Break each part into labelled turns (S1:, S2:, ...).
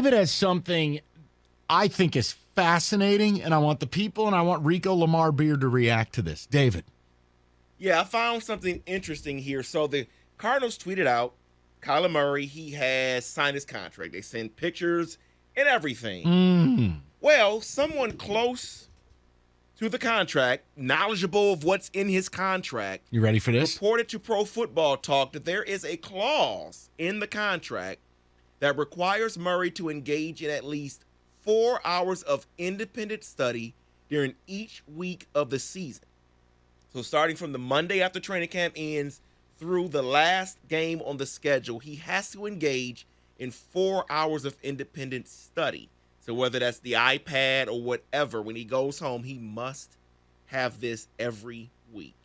S1: David has something I think is fascinating, and I want the people and I want Rico Lamar Beard to react to this. David.
S2: Yeah, I found something interesting here. So the Cardinals tweeted out, Kyler Murray, he has signed his contract. They sent pictures and everything. Well, someone close to the contract, knowledgeable of what's in his contract.
S1: You ready for this?
S2: Reported to Pro Football Talk that there is a clause in the contract that requires Murray to engage in at least 4 hours of independent study during each week of the season. So starting from the Monday after training camp ends through the last game on the schedule, he has to engage in 4 hours of independent study. So whether that's the iPad or whatever, when he goes home, he must have this every week.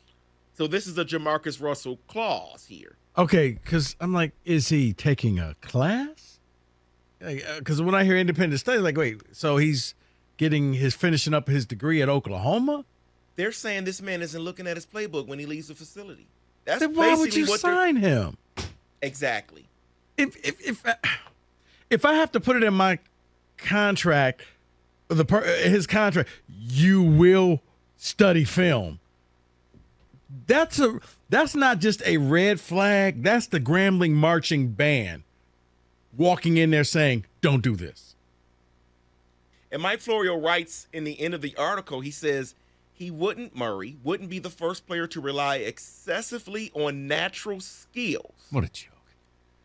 S2: So this is a Jamarcus Russell clause here.
S3: Okay, because I'm like, is he taking a class? Because when I hear independent study, like, wait, so he's finishing up his degree at Oklahoma?
S2: They're saying this man isn't looking at his playbook when he leaves the facility. That's
S3: Then why would you sign him?
S2: Exactly.
S3: If I have to put it in my contract, his contract, you will study film. That's not just a red flag. That's the Grambling marching band walking in there saying, "Don't do this."
S2: And Mike Florio writes in the end of the article, he says Murray wouldn't be the first player to rely excessively on natural skills.
S1: What a joke.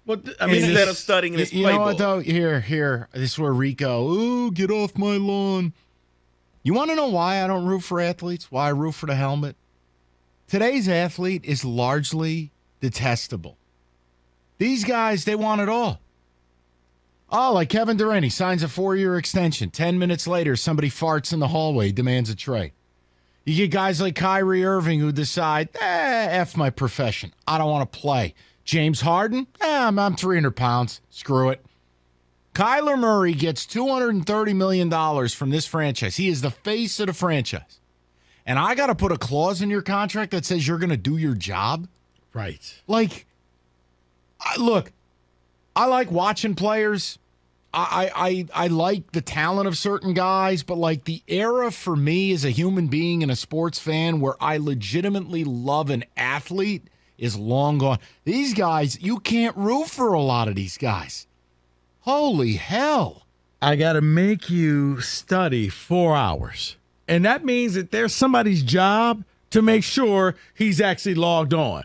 S3: Well,
S2: instead of studying in his playbook.
S1: You know what, though? Here. This is where Rico, get off my lawn. You want to know why I don't root for athletes? Why I root for the helmet? Today's athlete is largely detestable. These guys, they want it all. Oh, like Kevin Durant, he signs a 4-year extension. 10 minutes later, somebody farts in the hallway, demands a trade. You get guys like Kyrie Irving who decide, F my profession. I don't want to play. James Harden, I'm 300 pounds. Screw it. Kyler Murray gets $230 million from this franchise. He is the face of the franchise. And I got to put a clause in your contract that says you're going to do your job?
S3: Right.
S1: Like, look, I like watching players. I like the talent of certain guys, but like the era for me as a human being and a sports fan where I legitimately love an athlete is long gone. These guys, you can't root for a lot of these guys. Holy hell.
S3: I got to make you study 4 hours. And that means that there's somebody's job to make sure he's actually logged on.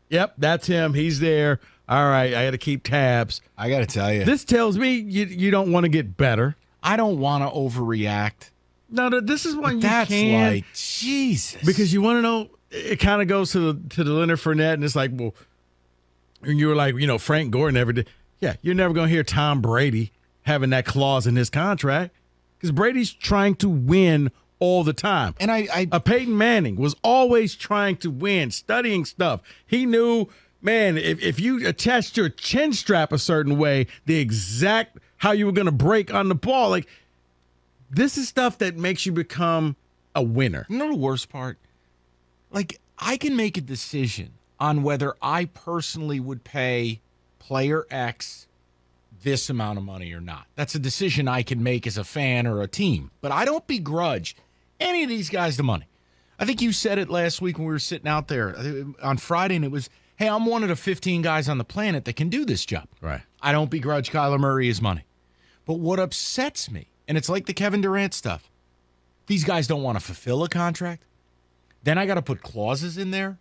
S3: Yep, that's him. He's there. All right, I got to keep tabs.
S1: I got to tell you.
S3: This tells me you don't want to get better.
S1: I don't want to overreact.
S3: No, this is when you
S1: that's
S3: can.
S1: Like, Jesus.
S3: Because you want to know, it kind of goes to the Leonard Fournette, and it's like, well, and you were like, Frank Gore never did. Yeah, you're never going to hear Tom Brady having that clause in his contract because Brady's trying to win all the time.
S1: And
S3: Peyton Manning was always trying to win, studying stuff. He knew, man, if you attached your chin strap a certain way, the exact how you were going to break on the ball, like this is stuff that makes you become a winner.
S1: You know the worst part? Like, I can make a decision on whether I personally would pay player X this amount of money or not. That's a decision I can make as a fan or a team. But I don't begrudge any of these guys the money. I think you said it last week when we were sitting out there on Friday, and it was, hey, I'm one of the 15 guys on the planet that can do this job.
S3: Right.
S1: I don't begrudge Kyler Murray his money. But what upsets me, and it's like the Kevin Durant stuff, these guys don't want to fulfill a contract. Then I got to put clauses in there.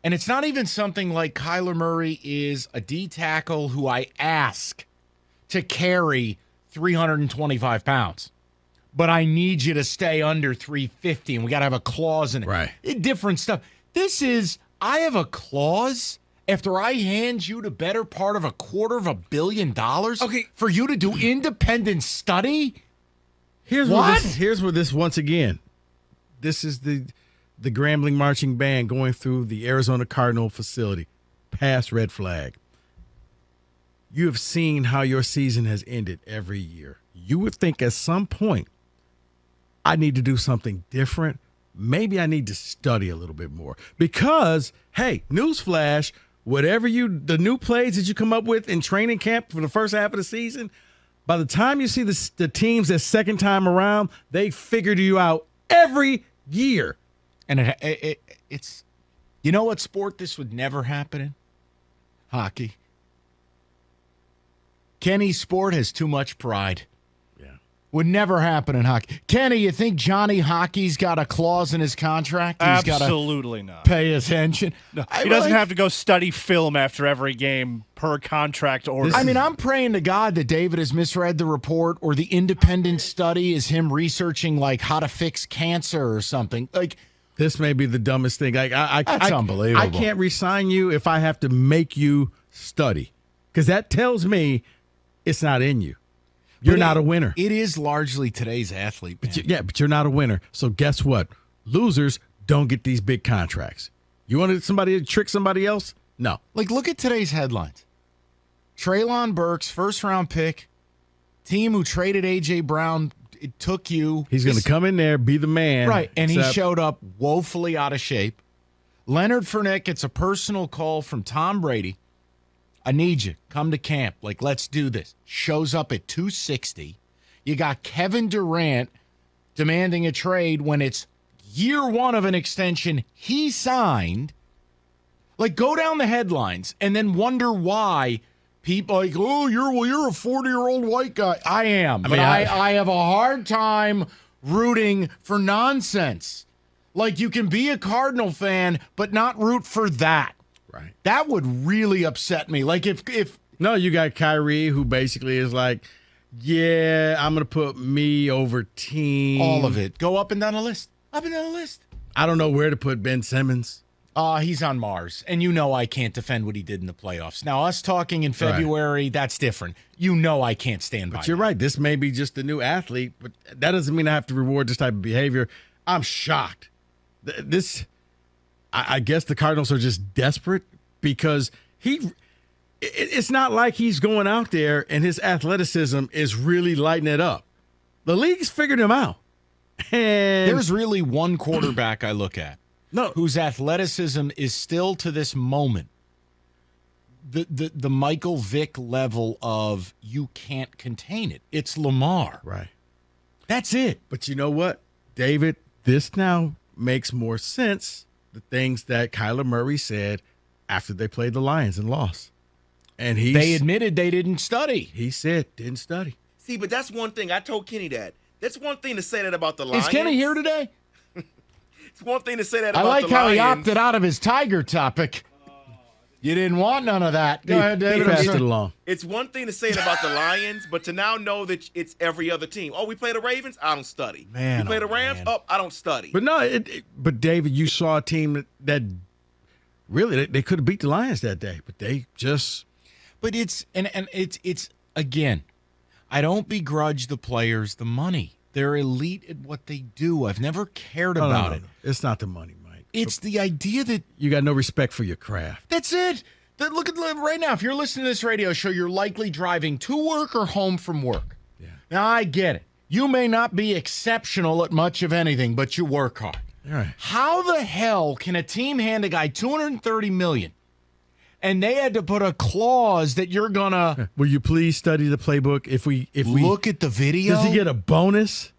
S1: And it's not even something like Kyler Murray is a D tackle who I ask to carry 325 pounds. But I need you to stay under 350, and we got to have a clause in it.
S3: Right.
S1: Different stuff. This is, I have a clause after I hand you the better part of $250 million for you to do independent study?
S3: Here's where this once again, this is the Grambling marching band going through the Arizona Cardinal facility. Pass red flag. You have seen how your season has ended every year. You would think at some point, I need to do something different. Maybe I need to study a little bit more. Because, hey, newsflash, the new plays that you come up with in training camp for the first half of the season, By the time you see the teams that second time around, they figured you out every year.
S1: And it's, you know what sport this would never happen in? Hockey. Kenny's sport has too much pride. Would never happen in hockey. Kenny, you think Johnny Hockey's got a clause in his contract? He's
S4: Absolutely not.
S1: Pay attention.
S4: No, he doesn't have to go study film after every game per contract order.
S1: I mean, I'm praying to God that David has misread the report, or the independent study is him researching like how to fix cancer or something. Like,
S3: this may be the dumbest thing.
S1: That's unbelievable.
S3: I can't re-sign you if I have to make you study, because that tells me it's not in you. You're not a winner.
S1: It is largely today's athlete, man.
S3: But you're not a winner. So guess what? Losers don't get these big contracts. You wanted somebody to trick somebody else? No.
S1: Like, look at today's headlines. Treylon Burks, first-round pick, team who traded A.J. Brown, it took you.
S3: He's going to come in there, be the man.
S1: Right, and he showed up woefully out of shape. Leonard Fournette gets a personal call from Tom Brady. I need you. Come to camp. Like, let's do this. Shows up at 260. You got Kevin Durant demanding a trade when it's year one of an extension he signed. Like, go down the headlines and then wonder why people like, oh, you're a 40-year-old white guy. I am. I have a hard time rooting for nonsense. Like, you can be a Cardinal fan, but not root for that.
S3: Right.
S1: That would really upset me. Like, if
S3: no, you got Kyrie, who basically is like, yeah, I'm going to put me over team.
S1: All of it. Go up and down the list. Up and down the list.
S3: I don't know where to put Ben Simmons.
S1: He's on Mars. And you know I can't defend what he did in the playoffs. Now, us talking in February, that's different. You know I can't stand by
S3: But you're right. This may be just a new athlete, but that doesn't mean I have to reward this type of behavior. I'm shocked. I guess the Cardinals are just desperate because it's not like he's going out there and his athleticism is really lighting it up. The league's figured him out. And
S1: there's really one quarterback I look at whose athleticism is still to this moment the Michael Vick level of you can't contain it. It's Lamar.
S3: Right.
S1: That's it.
S3: But you know what, David? This now makes more sense. The things that Kyler Murray said after they played the Lions and lost. And
S1: they admitted they didn't study.
S3: He said, didn't study.
S2: See, but that's one thing. I told Kenny that. That's one thing to say that about the Lions.
S1: Is Kenny here today?
S2: It's one thing to say that about the Lions.
S1: I like how he opted out of his Tiger topic. You didn't want none of that. Go ahead, David.
S3: Passed it along.
S2: It's one thing to say it about the Lions, but to now know that it's every other team. Oh, we play the Ravens? I don't study.
S1: Man,
S2: we play the Rams? Oh, I don't study.
S3: But no, but David, you saw a team that really they could have beat the Lions that day, but they just.
S1: But it's again, I don't begrudge the players the money. They're elite at what they do. I've never cared about it.
S3: It's not the money, Mike.
S1: It's the idea that
S3: you got no respect for your craft.
S1: That's it. Look at right now. If you're listening to this radio show, you're likely driving to work or home from work.
S3: Yeah.
S1: Now, I get it. You may not be exceptional at much of anything, but you work hard.
S3: All right.
S1: How the hell can a team hand a guy $230 million, and they had to put a clause that you're gonna?
S3: Will you please study the playbook? If we
S1: look at the video,
S3: does he get a bonus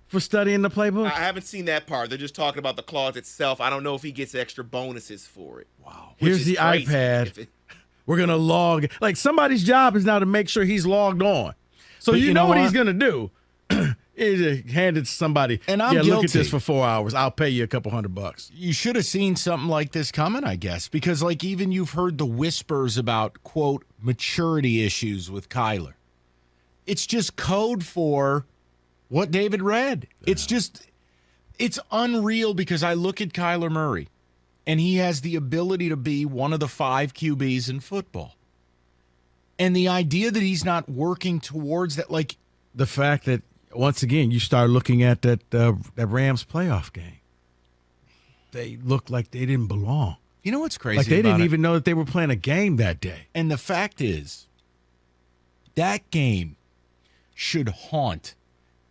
S3: for studying the playbook?
S2: I haven't seen that part. They're just talking about the clause itself. I don't know if he gets extra bonuses for it.
S1: Wow.
S3: Here's the
S2: crazy.
S3: iPad. We're going to log. Like, somebody's job is now to make sure he's logged on. So you know what he's going to do is hand it to somebody.
S1: And I'm guilty.
S3: Look at this for 4 hours. I'll pay you a couple $100.
S1: You should have seen something like this coming, I guess, because like even you've heard the whispers about, quote, maturity issues with Kyler. It's just code for what David read. Yeah. It's unreal because I look at Kyler Murray and he has the ability to be one of the 5 QBs in football. And the idea that he's not working towards that, like
S3: the fact that once again you start looking at that Rams playoff game, they looked like they didn't belong.
S1: You know what's crazy?
S3: Like they didn't even know that they were playing a game that day.
S1: And the fact is, that game should haunt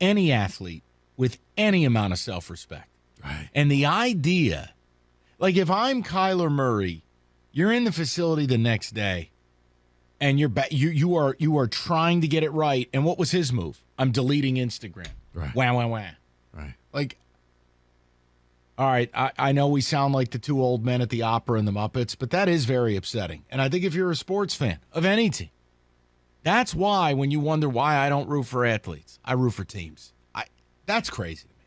S1: any athlete with any amount of self-respect.
S3: Right.
S1: And the idea, like if I'm Kyler Murray, you're in the facility the next day, and you are trying to get it right. And what was his move? I'm deleting Instagram.
S3: Right.
S1: Wah, wah, wah.
S3: Right.
S1: Like, all right, I know we sound like the two old men at the opera and the Muppets, but that is very upsetting. And I think if you're a sports fan of any team, that's why when you wonder why I don't root for athletes, I root for teams. That's crazy to me.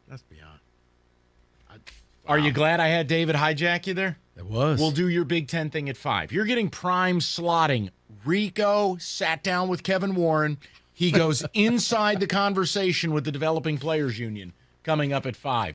S3: That's beyond.
S1: Are you glad I had David hijack you there?
S3: It was.
S1: We'll do your Big Ten thing at 5. You're getting prime slotting. Rico sat down with Kevin Warren. He goes inside the conversation with the Developing Players Union coming up at 5.